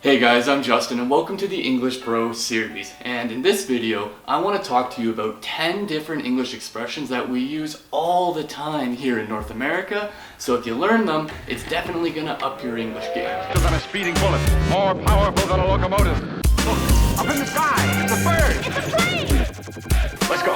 Hey guys, I'm Justin and welcome to the English Bro series. And in this video, I want to talk to you about 10 different English expressions that we use all the time here in North America. So if you learn them, it's definitely going to up your English game. Than a speeding bullet, more powerful than a locomotive. Look, up in the sky, it's a bird. It's a plane. Let's go.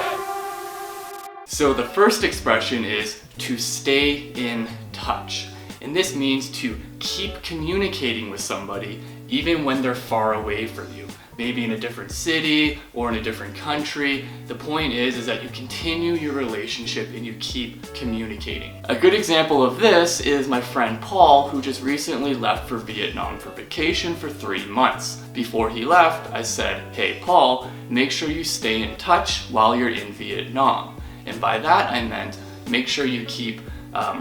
So the first expression is to stay in touch. And this means to keep communicating with somebody even when they're far away from you. Maybe in a different city or in a different country. The point is that you continue your relationship and you keep communicating. A good example of this is my friend Paul, who just recently left for Vietnam for vacation for 3 months. Before he left, I said, hey Paul, make sure you stay in touch while you're in Vietnam. And by that I meant make sure you keep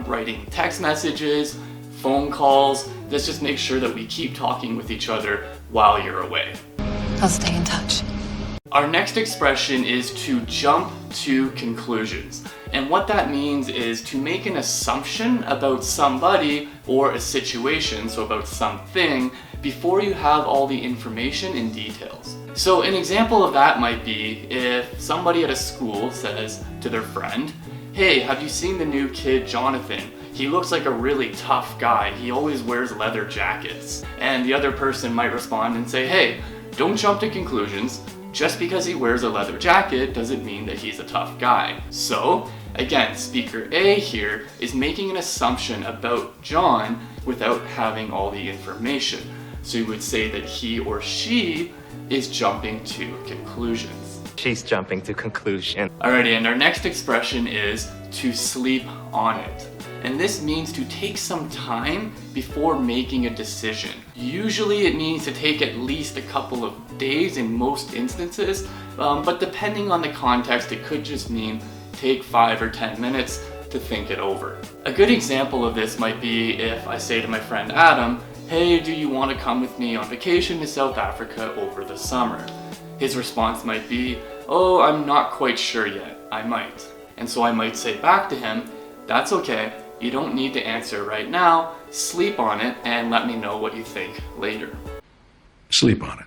writing text messages, phone calls. Let's just make sure that we keep talking with each other while you're away. I'll stay in touch. Our next expression is to jump to conclusions. And what that means is to make an assumption about somebody or a situation, so about something, before you have all the information and details. So an example of that might be if somebody at a school says to their friend, hey, have you seen the new kid Jonathan? He looks like a really tough guy. He always wears leather jackets. And the other person might respond and say, hey, don't jump to conclusions. Just because he wears a leather jacket doesn't mean that he's a tough guy. So, again, speaker A here is making an assumption about John without having all the information. So you would say that he or she is jumping to conclusions. She's jumping to conclusion. Alrighty, and our next expression is to sleep on it. And this means to take some time before making a decision. Usually it means to take at least a couple of days in most instances, but depending on the context, it could just mean take 5 or 10 minutes to think it over. A good example of this might be if I say to my friend Adam, hey, do you want to come with me on vacation to South Africa over the summer? His response might be, oh, I'm not quite sure yet, I might. And so I might say back to him, that's okay, you don't need to answer right now, sleep on it and let me know what you think later. Sleep on it.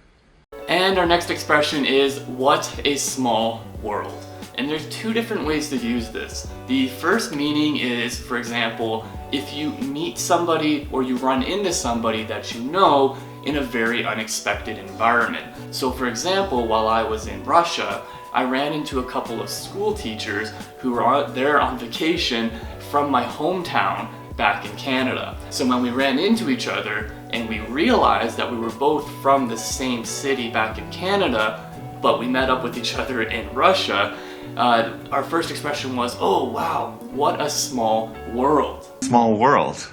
And our next expression is, what a small world. And there's 2 different ways to use this. The first meaning is, for example, if you meet somebody or you run into somebody that you know in a very unexpected environment. So for example, while I was in Russia, I ran into a couple of school teachers who were there on vacation from my hometown back in Canada. So when we ran into each other and we realized that we were both from the same city back in Canada, but we met up with each other in Russia, our first expression was, oh wow, what a small world. Small world.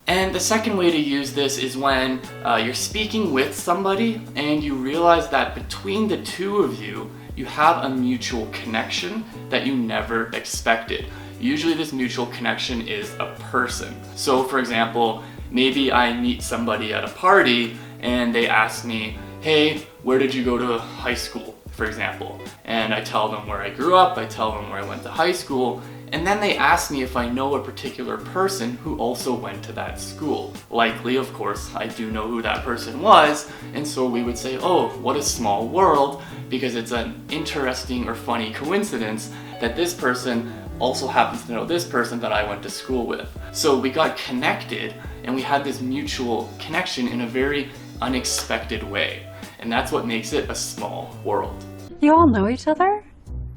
And the second way to use this is when you're speaking with somebody and you realize that between the two of you, you have a mutual connection that you never expected. Usually this mutual connection is a person. So for example, maybe I meet somebody at a party and they ask me, hey, where did you go to high school, for example? And I tell them where I grew up, I tell them where I went to high school, and then they ask me if I know a particular person who also went to that school. Likely, of course, I do know who that person was, and so we would say, oh, what a small world, because it's an interesting or funny coincidence that this person also happens to know this person that I went to school with. So we got connected, and we had this mutual connection in a very unexpected way, and that's what makes it a small world. You all know each other?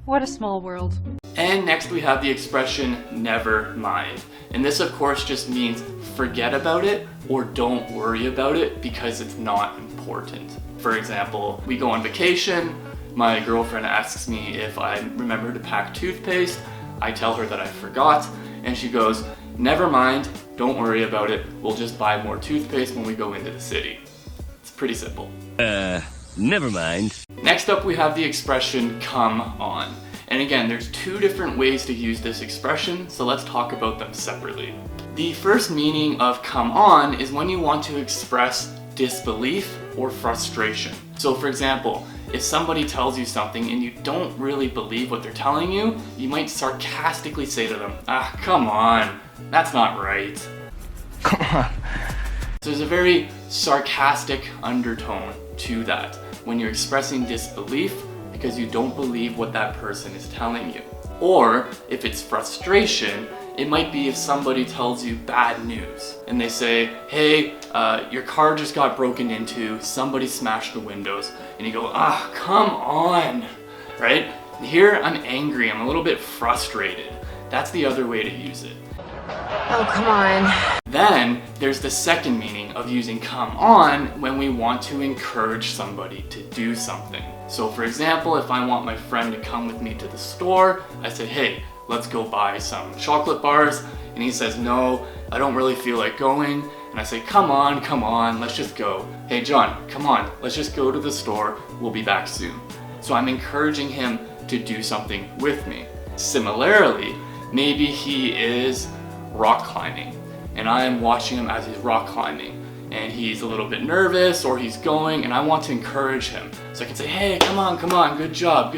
What a small world. And next we have the expression never mind. And this of course just means forget about it or don't worry about it because it's not important. For example, we go on vacation, my girlfriend asks me if I remember to pack toothpaste, I tell her that I forgot, and she goes, never mind, don't worry about it, we'll just buy more toothpaste when we go into the city. It's pretty simple. Never mind. Next up we have the expression come on. And again, there's 2 different ways to use this expression, so let's talk about them separately. The first meaning of come on is when you want to express disbelief or frustration. So for example, if somebody tells you something and you don't really believe what they're telling you, you might sarcastically say to them, ah, come on, that's not right. Come on. So there's a very sarcastic undertone to that when you're expressing disbelief because you don't believe what that person is telling you. Or if it's frustration, it might be if somebody tells you bad news and they say, hey, your car just got broken into, somebody smashed the windows, and you go, ah, come on, right? Here I'm angry, I'm a little bit frustrated. That's the other way to use it. Oh, come on. Then there's the second meaning of using come on when we want to encourage somebody to do something. So for example, if I want my friend to come with me to the store, I say, hey, let's go buy some chocolate bars. And he says, no, I don't really feel like going. And I say, come on, let's just go. Hey John, come on, let's just go to the store. We'll be back soon. So I'm encouraging him to do something with me. Similarly, maybe he is rock climbing and I am watching him as he's rock climbing and he's a little bit nervous or he's going and I want to encourage him. So I can say, hey, come on, good job.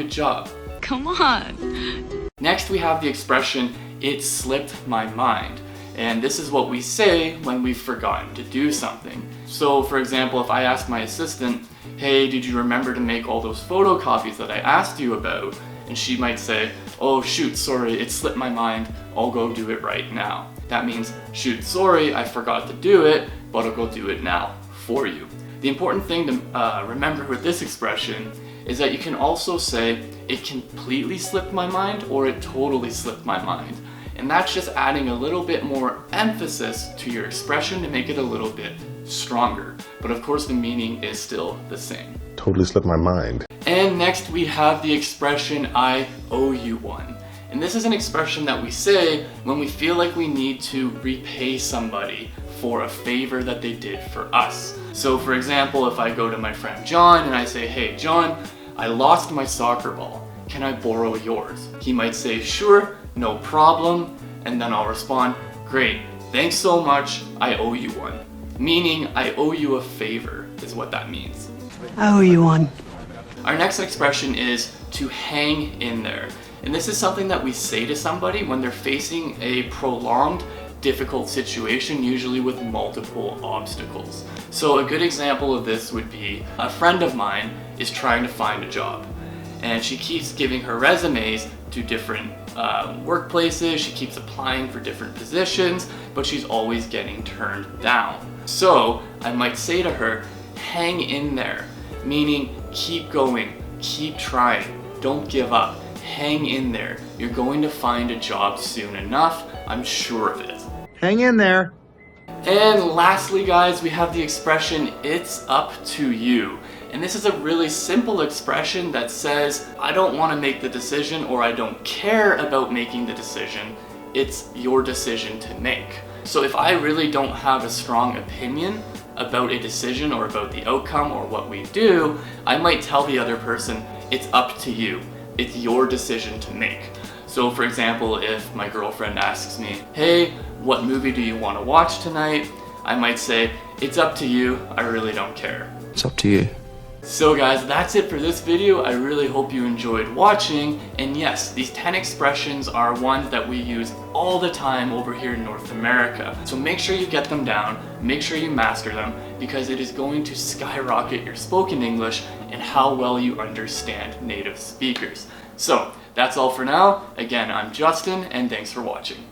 Come on. Next we have the expression, it slipped my mind. And this is what we say when we've forgotten to do something. So for example, if I ask my assistant, hey, did you remember to make all those photocopies that I asked you about? And she might say, oh shoot, sorry, it slipped my mind, I'll go do it right now. That means, shoot, sorry, I forgot to do it, but I'll go do it now for you. The important thing to remember with this expression is that you can also say, it completely slipped my mind or it totally slipped my mind. And that's just adding a little bit more emphasis to your expression to make it a little bit stronger. But of course the meaning is still the same. Totally slipped my mind. And next we have the expression, I owe you one. And this is an expression that we say when we feel like we need to repay somebody for a favor that they did for us. So for example, if I go to my friend John and I say, hey John, I lost my soccer ball. Can I borrow yours? He might say, sure, no problem. And then I'll respond, great, thanks so much, I owe you one. Meaning, I owe you a favor, is what that means. I owe you one. Our next expression is to hang in there. And this is something that we say to somebody when they're facing a prolonged, difficult situation, usually with multiple obstacles. So a good example of this would be a friend of mine is trying to find a job. And she keeps giving her resumes to different workplaces, she keeps applying for different positions, but she's always getting turned down. So I might say to her, hang in there, meaning keep going, keep trying, don't give up, hang in there. You're going to find a job soon enough, I'm sure of it. Hang in there. And lastly guys, we have the expression, it's up to you. And this is a really simple expression that says, I don't want to make the decision or I don't care about making the decision. It's your decision to make. So if I really don't have a strong opinion about a decision or about the outcome or what we do, I might tell the other person, it's up to you. It's your decision to make. So for example, if my girlfriend asks me, hey, what movie do you want to watch tonight? I might say, it's up to you, I really don't care. It's up to you. So guys, that's it for this video. I really hope you enjoyed watching. And yes, these 10 expressions are ones that we use all the time over here in North America. So make sure you get them down, make sure you master them, because it is going to skyrocket your spoken English and how well you understand native speakers. So that's all for now. Again, I'm Justin, and thanks for watching.